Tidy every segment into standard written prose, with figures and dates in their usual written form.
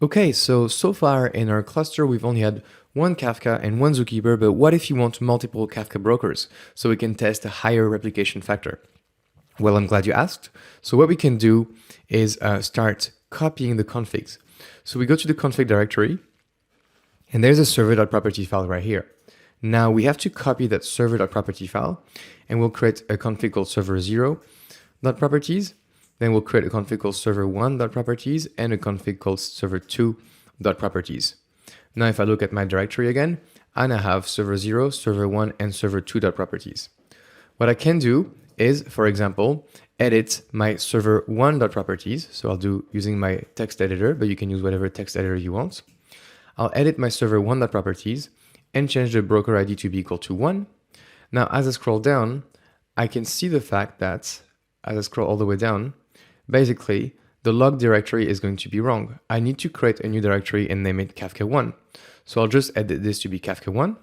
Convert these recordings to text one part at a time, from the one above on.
Okay, so far in our cluster, we've only had one Kafka and one Zookeeper, but what if you want multiple Kafka brokers so we can test a higher replication factor? Well, I'm glad you asked. So what we can do is start copying the configs. So we go to the config directory, and there's a server.property file right here. Now we have to copy that server.property file, and we'll create a config called server0.properties. Then we'll create a config called server1.properties and a config called server2.properties. Now if I look at my directory again, I now have server0, server1, and server2.properties. What I can do is, for example, edit my server1.properties. So I'll do using my text editor, but you can use whatever text editor you want. I'll edit my server1.properties and change the broker ID to be equal to 1. Now, as I scroll down, I can see the fact that as I scroll all the way down, basically, the log directory is going to be wrong. I need to create a new directory and name it Kafka1. So I'll just edit this to be Kafka1.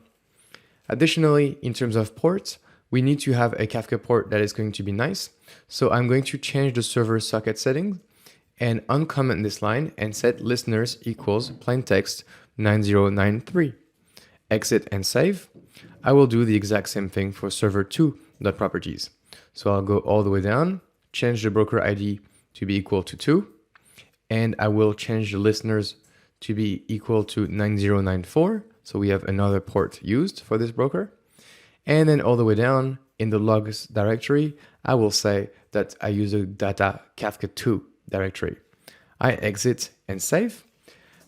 Additionally, in terms of ports, we need to have a Kafka port that is going to be nice. So I'm going to change the server socket settings and uncomment this line and set listeners equals plain text 9093. Exit and save. I will do the exact same thing for server2.properties. So I'll go all the way down, change the broker ID to be equal to 2, and I will change the listeners to be equal to 9094. So we have another port used for this broker. And then all the way down in the logs directory, I will say that I use a data Kafka2 directory. I exit and save.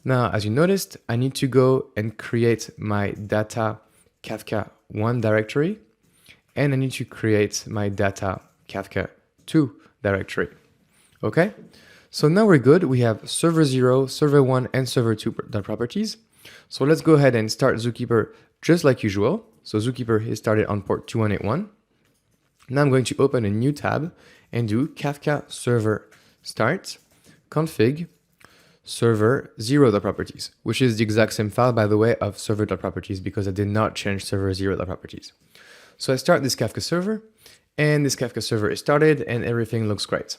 Now, as you noticed, I need to go and create my data Kafka1 directory, and I need to create my data Kafka2 directory. Okay, so now we're good. We have server0, server1, and server2.properties. So let's go ahead and start Zookeeper just like usual. So Zookeeper is started on port 2181. Now I'm going to open a new tab and do Kafka server start config server0.properties, which is the exact same file, by the way, of server.properties because I did not change server0.properties. So I start this Kafka server, and this Kafka server is started, and everything looks great.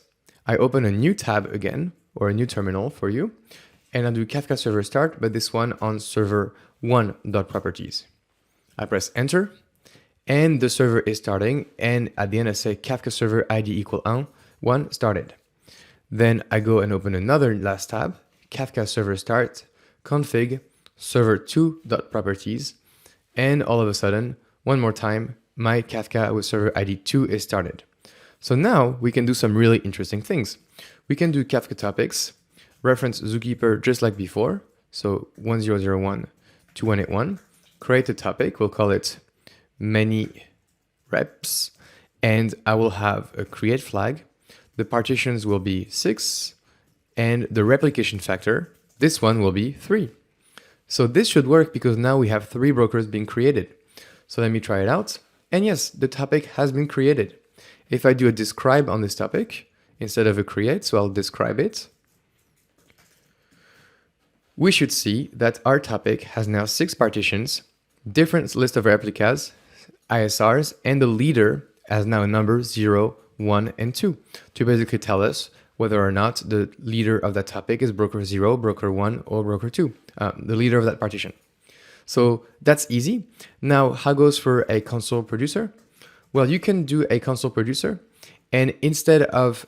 I open a new tab again, or a new terminal for you, and I do Kafka server start, but this one on server1.properties. I press enter, and the server is starting, and at the end I say Kafka server ID equal 1 started. Then I go and open another last tab, Kafka server start, config server2.properties, and all of a sudden, one more time, my Kafka with server ID 2 is started. So now we can do some really interesting things. We can do Kafka topics, reference Zookeeper just like before, so 1001 2181, create a topic, we'll call it many reps, and I will have a create flag. The partitions will be 6, and the replication factor, this one will be 3. So this should work because now we have 3 brokers being created. So let me try it out. And yes, the topic has been created. If I do a describe on this topic instead of a create, so I'll describe it, we should see that our topic has now 6 partitions, different list of replicas, ISRs, and the leader has now a number 0, 1, and 2 to basically tell us whether or not the leader of that topic is broker 0, broker 1, or broker 2, the leader of that partition. So that's easy. Now, how goes for a console producer? Well, you can do a console producer, and instead of,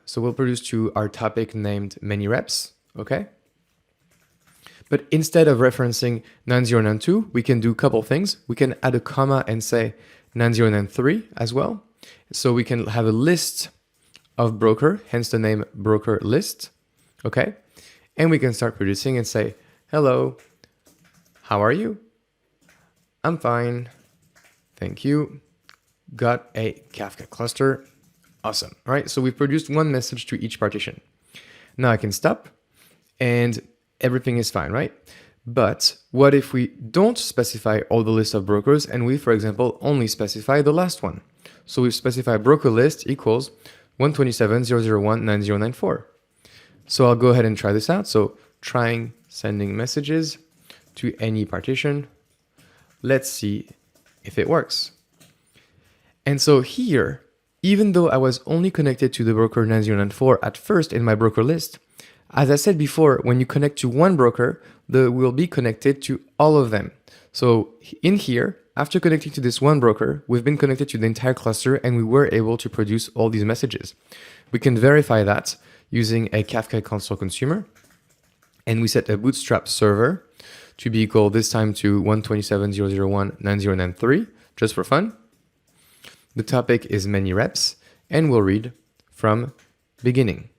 so we'll produce to our topic named many reps, okay? But instead of referencing 9092, we can do a couple things. We can add a comma and say 9093 as well. So we can have a list of broker, hence the name broker list, okay? And we can start producing and say, hello, how are you? I'm fine, thank you. Got a Kafka cluster, awesome. All right, so we've produced one message to each partition. Now I can stop and everything is fine, right? But what if we don't specify all the list of brokers and we, for example, only specify the last one? So we specify broker list equals 127.001.9094. So I'll go ahead and try this out. So trying sending messages to any partition. Let's see if it works. And so here, even though I was only connected to the broker 9094 at first in my broker list, As I said before, when you connect to one broker, they will be connected to all of them. So in here, after connecting to this one broker, we've been connected to the entire cluster and we were able to produce all these messages. We can verify that using a Kafka console consumer. And we set a bootstrap server to be equal this time to 127.001.9093, just for fun. The topic is many reps, and we'll read from beginning.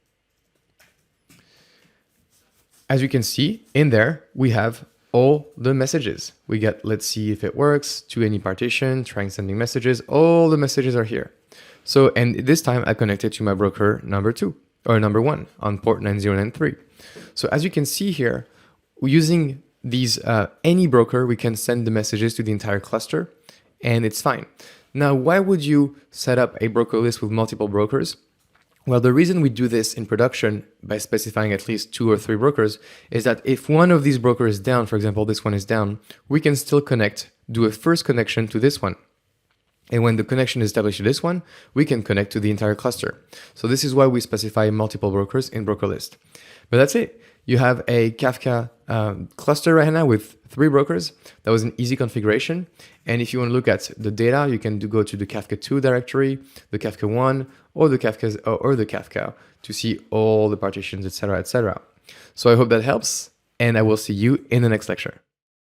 As you can see, in there, we have all the messages. We get, let's see if it works, to any partition, trying sending messages, all the messages are here. So, and this time I connected to my broker number 2, or number 1 on port 9093. So as you can see here, using these any broker, we can send the messages to the entire cluster, and it's fine. Now, why would you set up a broker list with multiple brokers? Well, the reason we do this in production by specifying at least 2 or 3 brokers is that if one of these brokers is down, for example, this one is down, we can still do a first connection to this one. And when the connection is established to this one, we can connect to the entire cluster. So this is why we specify multiple brokers in broker list. But that's it. You have a Kafka cluster right now with 3 brokers. That was an easy configuration. And if you want to look at the data, you can go to the Kafka 2 directory, the Kafka 1, or the Kafka to see all the partitions, etc., etc. So I hope that helps, and I will see you in the next lecture.